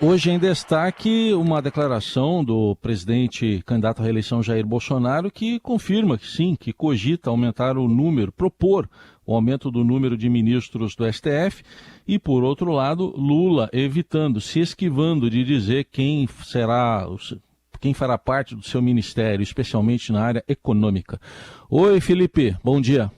Hoje em destaque uma declaração do presidente candidato à reeleição Jair Bolsonaro que confirma que sim, que cogita aumentar o número, propor o aumento do número de ministros do STF e, por outro lado, Lula evitando, se esquivando de dizer quem fará parte do seu ministério, especialmente na área econômica. Oi, Felipe, bom dia.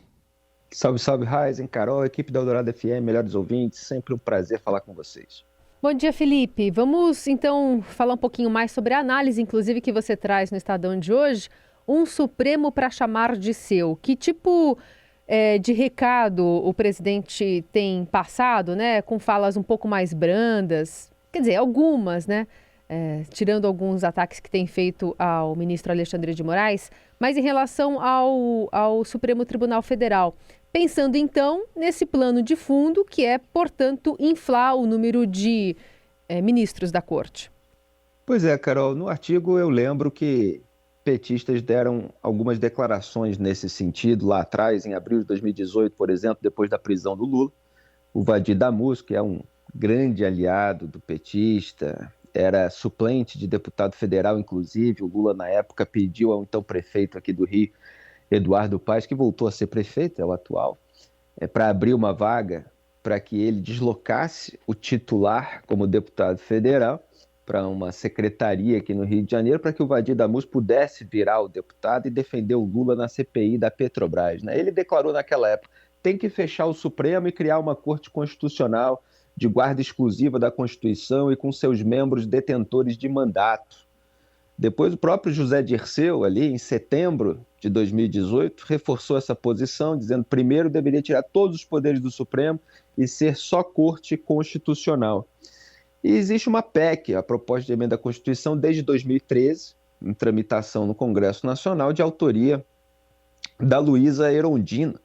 Salve, salve, Raizen, Carol, equipe da Eldorado FM, melhores ouvintes, sempre um prazer falar com vocês. Bom dia, Felipe. Vamos então falar um pouquinho mais sobre a análise, inclusive, que você traz no Estadão de hoje. Um Supremo para chamar de seu. Que tipo de recado o presidente tem passado, né? Com falas um pouco mais brandas, quer dizer, algumas, né? Tirando alguns ataques que tem feito ao ministro Alexandre de Moraes, mas em relação ao Supremo Tribunal Federal. Pensando, então, nesse plano de fundo, que é, portanto, inflar o número de ministros da Corte. Pois é, Carol, no artigo eu lembro que petistas deram algumas declarações nesse sentido lá atrás, em abril de 2018, por exemplo, depois da prisão do Lula. O Vadir Damus, que é um grande aliado do petista, era suplente de deputado federal, inclusive. O Lula, na época, pediu ao então prefeito aqui do Rio, Eduardo Paes, que voltou a ser prefeito, é o atual, para abrir uma vaga para que ele deslocasse o titular como deputado federal para uma secretaria aqui no Rio de Janeiro, para que o Vadir Damus pudesse virar o deputado e defender o Lula na CPI da Petrobras, né? Ele declarou naquela época: tem que fechar o Supremo e criar uma corte constitucional de guarda exclusiva da Constituição e com seus membros detentores de mandato. Depois, o próprio José Dirceu, ali em setembro de 2018, reforçou essa posição, dizendo que primeiro deveria tirar todos os poderes do Supremo e ser só Corte Constitucional. E existe uma PEC, a proposta de emenda à Constituição, desde 2013, em tramitação no Congresso Nacional, de autoria da Luísa Erundina,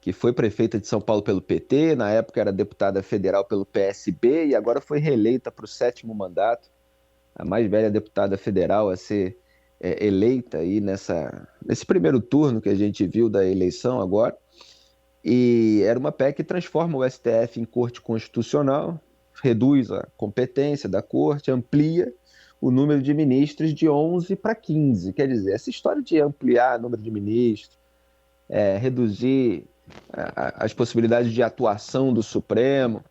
que foi prefeita de São Paulo pelo PT, na época era deputada federal pelo PSB e agora foi reeleita para o 7º mandato, a mais velha deputada federal a ser eleita aí nesse primeiro turno que a gente viu da eleição agora. E era uma PEC que transforma o STF em corte constitucional, reduz a competência da corte, amplia o número de ministros de 11 para 15. Quer dizer, essa história de ampliar o número de ministros, reduzir as possibilidades de atuação do Supremo,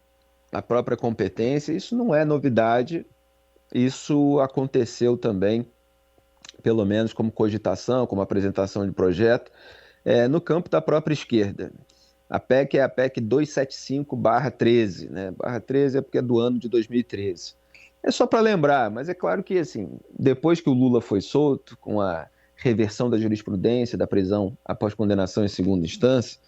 a própria competência, isso não é novidade. Isso aconteceu também, pelo menos como cogitação, como apresentação de projeto, no campo da própria esquerda. A PEC é a PEC 275/13, né? Barra 13 é porque é do ano de 2013. É só para lembrar, mas é claro que, assim, depois que o Lula foi solto, com a reversão da jurisprudência da prisão após condenação em segunda instância,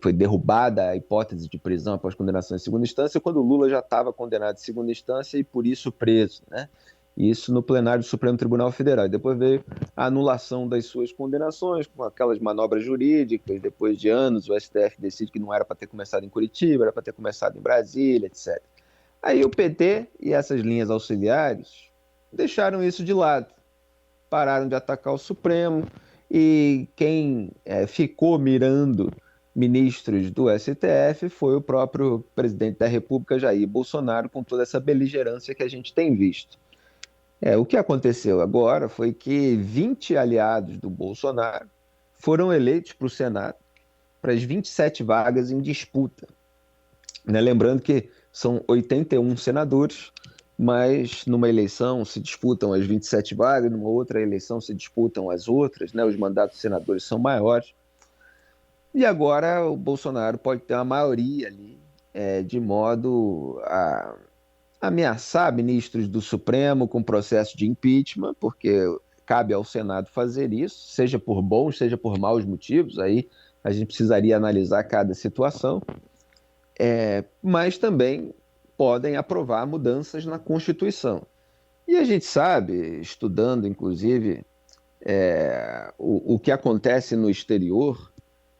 foi derrubada a hipótese de prisão após condenação em segunda instância, quando o Lula já estava condenado em segunda instância e por isso preso, né? Isso no plenário do Supremo Tribunal Federal. E depois veio a anulação das suas condenações, com aquelas manobras jurídicas. Depois de anos, o STF decide que não era para ter começado em Curitiba, era para ter começado em Brasília, etc. Aí o PT e essas linhas auxiliares deixaram isso de lado, pararam de atacar o Supremo, e quem ficou mirando ministros do STF foi o próprio presidente da República, Jair Bolsonaro, com toda essa beligerância que a gente tem visto. O que aconteceu agora foi que 20 aliados do Bolsonaro foram eleitos para o Senado, para as 27 vagas em disputa, né? Lembrando que são 81 senadores, mas numa eleição se disputam as 27 vagas, numa outra eleição se disputam as outras, né? Os mandatos dos senadores são maiores. E agora o Bolsonaro pode ter uma maioria ali, de modo a ameaçar ministros do Supremo com processo de impeachment, porque cabe ao Senado fazer isso, seja por bons, seja por maus motivos, aí a gente precisaria analisar cada situação, mas também podem aprovar mudanças na Constituição. E a gente sabe, estudando inclusive o que acontece no exterior,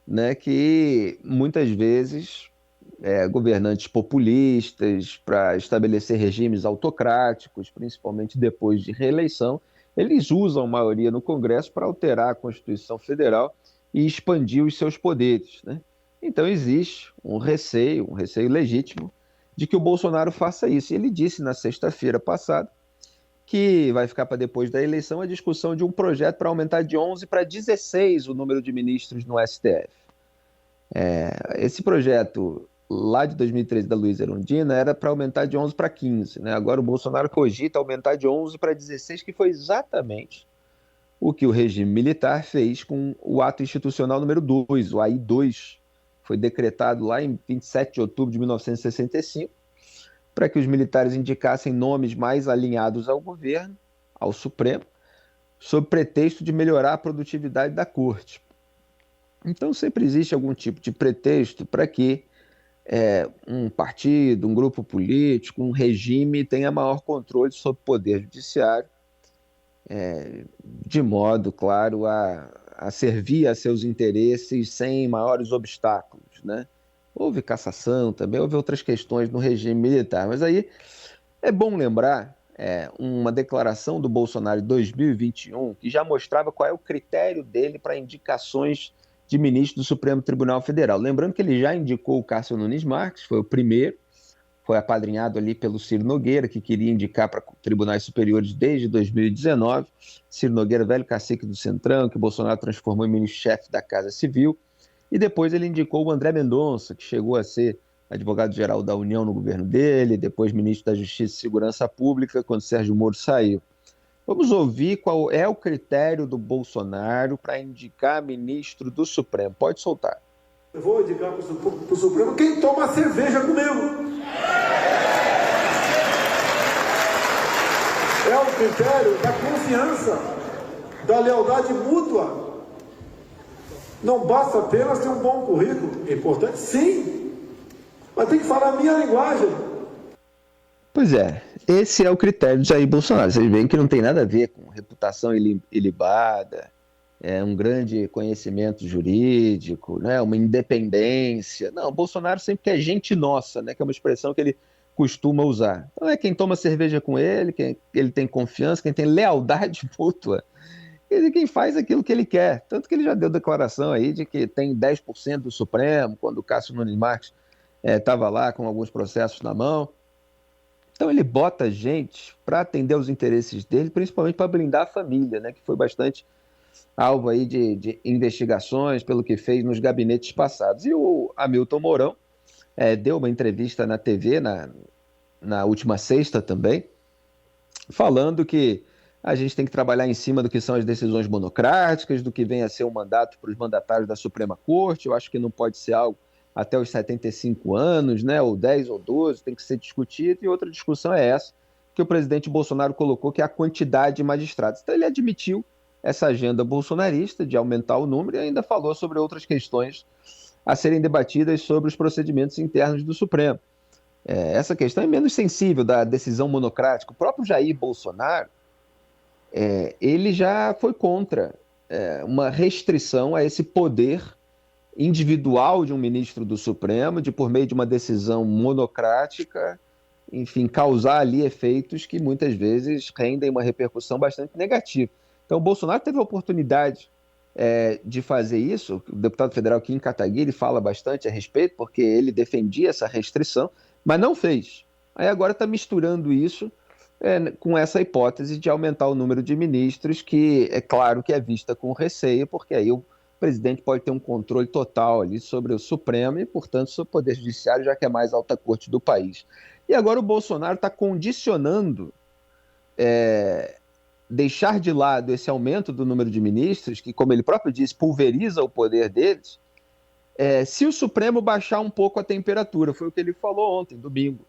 né, que muitas vezes governantes populistas, para estabelecer regimes autocráticos, principalmente depois de reeleição, eles usam maioria no Congresso para alterar a Constituição Federal e expandir os seus poderes, né? Então existe um receio legítimo, de que o Bolsonaro faça isso. E ele disse na sexta-feira passada que vai ficar para depois da eleição a discussão de um projeto para aumentar de 11 para 16 o número de ministros no STF. Esse projeto lá de 2013 da Luiza Erundina era para aumentar de 11 para 15, né? Agora o Bolsonaro cogita aumentar de 11 para 16, que foi exatamente o que o regime militar fez com o ato institucional número 2, o AI-2, foi decretado lá em 27 de outubro de 1965, para que os militares indicassem nomes mais alinhados ao governo, ao Supremo, sob pretexto de melhorar a produtividade da corte. Então sempre existe algum tipo de pretexto para que um partido, um grupo político, um regime tenha maior controle sobre o poder judiciário, de modo, claro, a servir a seus interesses sem maiores obstáculos, né? Houve cassação também, houve outras questões no regime militar, mas aí é bom lembrar uma declaração do Bolsonaro de 2021 que já mostrava qual é o critério dele para indicações de ministro do Supremo Tribunal Federal. Lembrando que ele já indicou o Cássio Nunes Marques, foi o primeiro, foi apadrinhado ali pelo Ciro Nogueira, que queria indicar para tribunais superiores desde 2019. Ciro Nogueira, velho cacique do Centrão, que Bolsonaro transformou em ministro-chefe da Casa Civil. E depois ele indicou o André Mendonça, que chegou a ser advogado-geral da União no governo dele, depois ministro da Justiça e Segurança Pública, quando Sérgio Moro saiu. Vamos ouvir qual é o critério do Bolsonaro para indicar ministro do Supremo. Pode soltar. Eu vou indicar para o Supremo quem toma cerveja comigo. É o critério da confiança, da lealdade mútua. Não basta apenas ter um bom currículo. É importante, sim, mas tem que falar a minha linguagem. Pois é, esse é o critério de Jair Bolsonaro. Vocês veem que não tem nada a ver com reputação ilibada, um grande conhecimento jurídico, né, uma independência. Não, Bolsonaro sempre quer gente nossa, né, que é uma expressão que ele costuma usar. Então é quem toma cerveja com ele, quem ele tem confiança, quem tem lealdade mútua, quem faz aquilo que ele quer. Tanto que ele já deu declaração aí de que tem 10% do Supremo, quando o Cássio Nunes Marques estava lá com alguns processos na mão. Então ele bota gente para atender aos interesses dele, principalmente para blindar a família, né, que foi bastante alvo aí de investigações pelo que fez nos gabinetes passados. E o Hamilton Mourão deu uma entrevista na TV na última sexta também, falando que a gente tem que trabalhar em cima do que são as decisões monocráticas, do que vem a ser um mandato para os mandatários da Suprema Corte. Eu acho que não pode ser algo até os 75 anos, né, ou 10 ou 12, tem que ser discutido. E outra discussão é essa que o presidente Bolsonaro colocou, que é a quantidade de magistrados. Então ele admitiu essa agenda bolsonarista de aumentar o número e ainda falou sobre outras questões a serem debatidas sobre os procedimentos internos do Supremo. Essa questão é menos sensível da decisão monocrática. O próprio Jair Bolsonaro, ele já foi contra uma restrição a esse poder individual de um ministro do Supremo, de por meio de uma decisão monocrática, enfim, causar ali efeitos que muitas vezes rendem uma repercussão bastante negativa. Então, o Bolsonaro teve a oportunidade de fazer isso. O deputado federal Kim Kataguiri fala bastante a respeito, porque ele defendia essa restrição, mas não fez. Aí agora está misturando isso com essa hipótese de aumentar o número de ministros, que é claro que é vista com receio, porque aí o presidente pode ter um controle total ali sobre o Supremo e, portanto, sobre o Poder Judiciário, já que é a mais alta corte do país. E agora o Bolsonaro está condicionando deixar de lado esse aumento do número de ministros, que, como ele próprio disse, pulveriza o poder deles, se o Supremo baixar um pouco a temperatura. Foi o que ele falou ontem, domingo.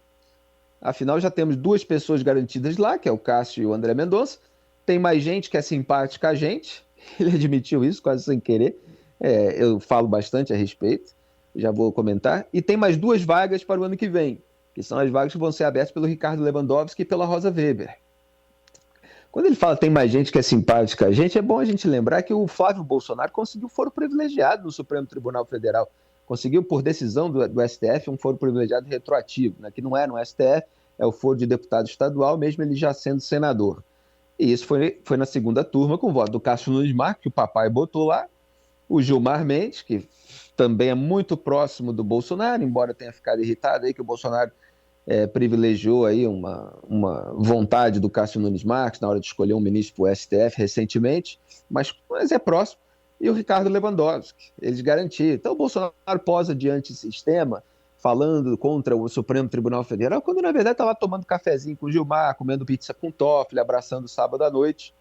Afinal, já temos 2 pessoas garantidas lá, que é o Cássio e o André Mendonça. Tem mais gente que é simpática a gente. Ele admitiu isso, quase sem querer. Eu falo bastante a respeito, já vou comentar. E tem mais 2 vagas para o ano que vem, que são as vagas que vão ser abertas pelo Ricardo Lewandowski e pela Rosa Weber. Quando ele fala que tem mais gente que é simpática a gente, é bom a gente lembrar que o Flávio Bolsonaro conseguiu foro privilegiado no Supremo Tribunal Federal. Conseguiu, por decisão do STF, um foro privilegiado retroativo, né, que não é no STF, é o foro de deputado estadual, mesmo ele já sendo senador. E isso foi na segunda turma, com o voto do Cássio Nunes Marques, que o papai botou lá, o Gilmar Mendes, que também é muito próximo do Bolsonaro, embora tenha ficado irritado aí que o Bolsonaro privilegiou aí uma vontade do Cássio Nunes Marques na hora de escolher um ministro para o STF recentemente, mas é próximo. E o Ricardo Lewandowski, eles garantiram. Então o Bolsonaro posa de antissistema, falando contra o Supremo Tribunal Federal, quando na verdade está lá tomando cafezinho com o Gilmar, comendo pizza com Toffoli, abraçando sábado à noite.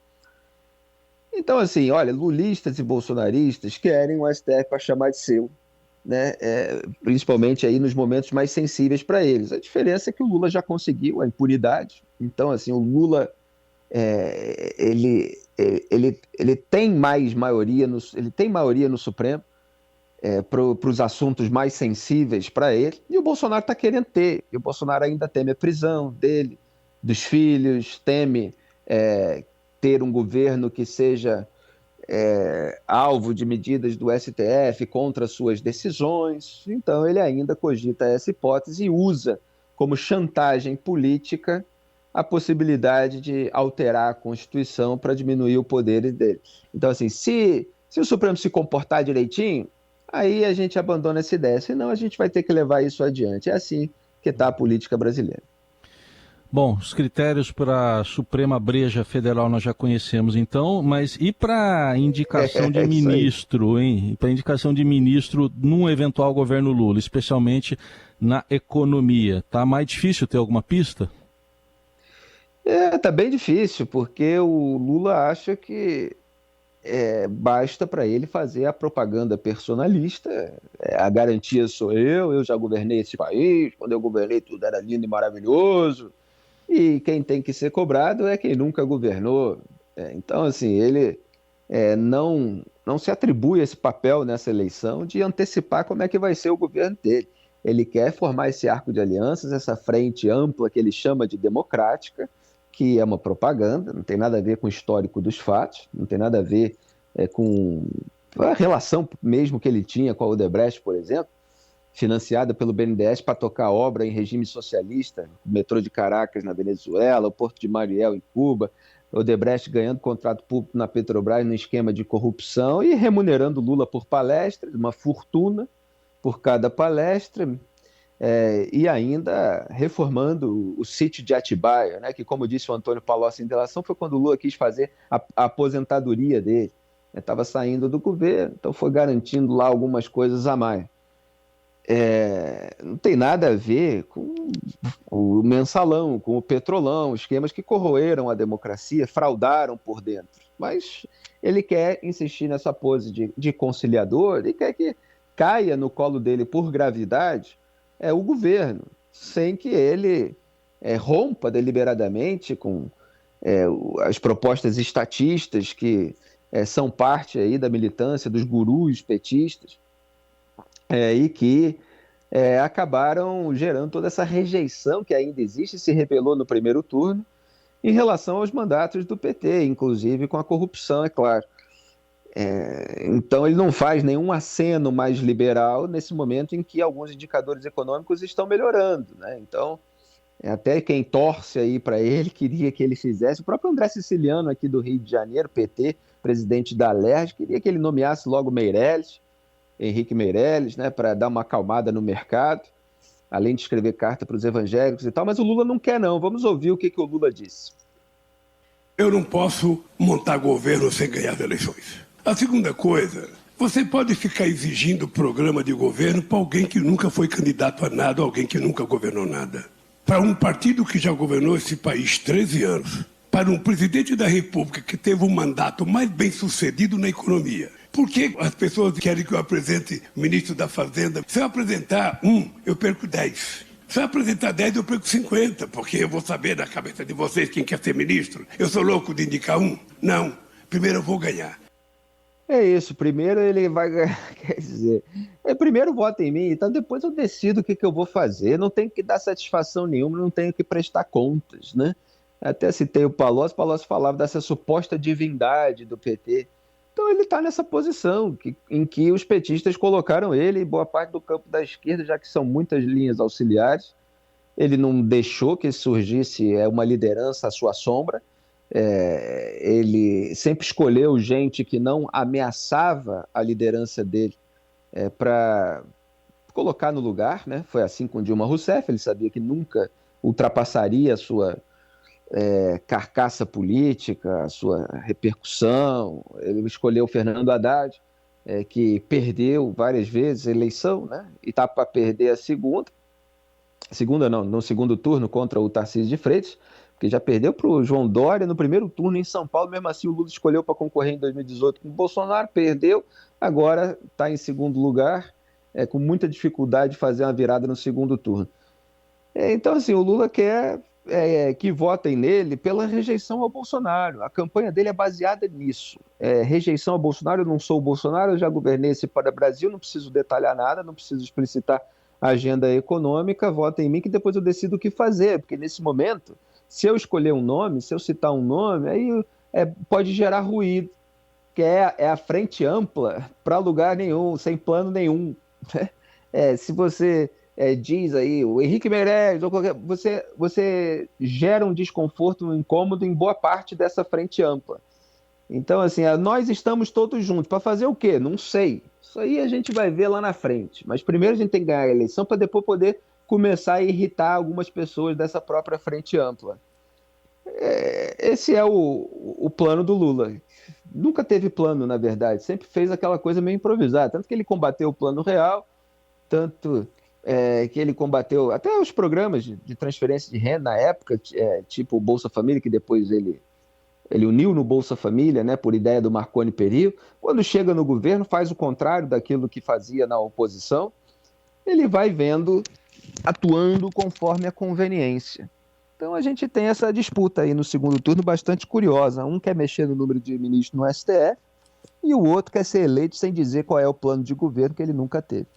Então, assim, olha, lulistas e bolsonaristas querem o STF para chamar de seu, né? Principalmente aí nos momentos mais sensíveis para eles. A diferença é que o Lula já conseguiu a impunidade. Então, assim, o Lula ele tem mais maioria, ele tem maioria no Supremo para os assuntos mais sensíveis para ele, e o Bolsonaro está querendo ter. E o Bolsonaro ainda teme a prisão dele, dos filhos, teme ter um governo que seja alvo de medidas do STF contra suas decisões. Então ele ainda cogita essa hipótese e usa como chantagem política a possibilidade de alterar a Constituição para diminuir o poder dele. Então, assim, se o Supremo se comportar direitinho, aí a gente abandona essa ideia, senão a gente vai ter que levar isso adiante. É assim que está a política brasileira. Bom, os critérios para a Suprema Breja Federal nós já conhecemos, então, mas e para indicação de ministro, hein? Para indicação de ministro num eventual governo Lula, especialmente na economia, tá mais difícil ter alguma pista? Tá bem difícil, porque o Lula acha que basta para ele fazer a propaganda personalista, a garantia sou eu já governei esse país, quando eu governei tudo era lindo e maravilhoso, e quem tem que ser cobrado é quem nunca governou. Então, assim, ele não se atribui esse papel nessa eleição de antecipar como é que vai ser o governo dele. Ele quer formar esse arco de alianças, essa frente ampla que ele chama de democrática, que é uma propaganda, não tem nada a ver com o histórico dos fatos, não tem nada a ver com a relação mesmo que ele tinha com a Odebrecht, por exemplo, financiada pelo BNDES para tocar obra em regime socialista, o metrô de Caracas na Venezuela, o Porto de Mariel em Cuba, Odebrecht ganhando contrato público na Petrobras no esquema de corrupção e remunerando Lula por palestra, uma fortuna por cada palestra, e ainda reformando o sítio de Atibaia, né, que, como disse o Antônio Palocci em delação, foi quando o Lula quis fazer a aposentadoria dele. Estava saindo do governo, então foi garantindo lá algumas coisas a mais. Não tem nada a ver com o mensalão, com o petrolão, esquemas que corroeram a democracia, fraudaram por dentro. Mas ele quer insistir nessa pose de conciliador e quer que caia no colo dele por gravidade o governo, sem que ele rompa deliberadamente com as propostas estatistas que são parte aí da militância dos gurus petistas e que acabaram gerando toda essa rejeição que ainda existe, se revelou no primeiro turno, em relação aos mandatos do PT, inclusive com a corrupção, é claro. Então ele não faz nenhum aceno mais liberal nesse momento em que alguns indicadores econômicos estão melhorando, né? Então, até quem torce aí para ele queria que ele fizesse. O próprio André Siciliano aqui do Rio de Janeiro, PT, presidente da Alerj, queria que ele nomeasse logo Meirelles, Henrique Meirelles, né, para dar uma acalmada no mercado, além de escrever carta para os evangélicos e tal, mas o Lula não quer não. Vamos ouvir o que o Lula disse. Eu não posso montar governo sem ganhar as eleições. A segunda coisa, você pode ficar exigindo programa de governo para alguém que nunca foi candidato a nada, alguém que nunca governou nada. Para um partido que já governou esse país 13 anos, para um presidente da República que teve um mandato mais bem sucedido na economia. Por que as pessoas querem que eu apresente o ministro da Fazenda? Se eu apresentar eu perco 10. Se eu apresentar 10, eu perco 50, porque eu vou saber da cabeça de vocês quem quer ser ministro. Eu sou louco de indicar um? Não. Primeiro eu vou ganhar. É isso, primeiro ele vai ganhar, quer dizer, primeiro vota em mim, então depois eu decido o que eu vou fazer, não tenho que dar satisfação nenhuma, não tenho que prestar contas, né? Até citei o Palocci falava dessa suposta divindade do PT, então ele está nessa posição em que os petistas colocaram ele e boa parte do campo da esquerda, já que são muitas linhas auxiliares, ele não deixou que surgisse uma liderança à sua sombra. Ele sempre escolheu gente que não ameaçava a liderança dele para colocar no lugar, né? Foi assim com Dilma Rousseff, ele sabia que nunca ultrapassaria a sua carcaça política, a sua repercussão. Ele escolheu Fernando Haddad, que perdeu várias vezes a eleição, né? E está para perder a segunda não, no segundo turno contra o Tarcísio de Freitas, porque já perdeu para o João Dória no primeiro turno em São Paulo, mesmo assim o Lula escolheu para concorrer em 2018 com o Bolsonaro, perdeu, agora está em segundo lugar, com muita dificuldade de fazer uma virada no segundo turno. Então, assim, o Lula quer que votem nele pela rejeição ao Bolsonaro. A campanha dele é baseada nisso. Rejeição ao Bolsonaro, eu não sou o Bolsonaro, eu já governei esse Brasil, não preciso detalhar nada, não preciso explicitar a agenda econômica, votem em mim que depois eu decido o que fazer, porque nesse momento, se eu escolher um nome, se eu citar um nome, aí pode gerar ruído, que é a frente ampla para lugar nenhum, sem plano nenhum. Se você diz aí o Henrique Meirelles, ou você gera um desconforto, um incômodo em boa parte dessa frente ampla. Então, assim, nós estamos todos juntos. Para fazer o quê? Não sei. Isso aí a gente vai ver lá na frente. Mas primeiro a gente tem que ganhar a eleição para depois poder começar a irritar algumas pessoas dessa própria frente ampla. Esse é o plano do Lula. Nunca teve plano, na verdade. Sempre fez aquela coisa meio improvisada. Tanto que ele combateu o Plano Real, tanto que ele combateu até os programas de transferência de renda na época, tipo o Bolsa Família, que depois ele uniu no Bolsa Família, né, por ideia do Marconi Perillo. Quando chega no governo, faz o contrário daquilo que fazia na oposição. Ele vai vendo, atuando conforme a conveniência. Então a gente tem essa disputa aí no segundo turno bastante curiosa. Um quer mexer no número de ministros no STF e o outro quer ser eleito sem dizer qual é o plano de governo que ele nunca teve.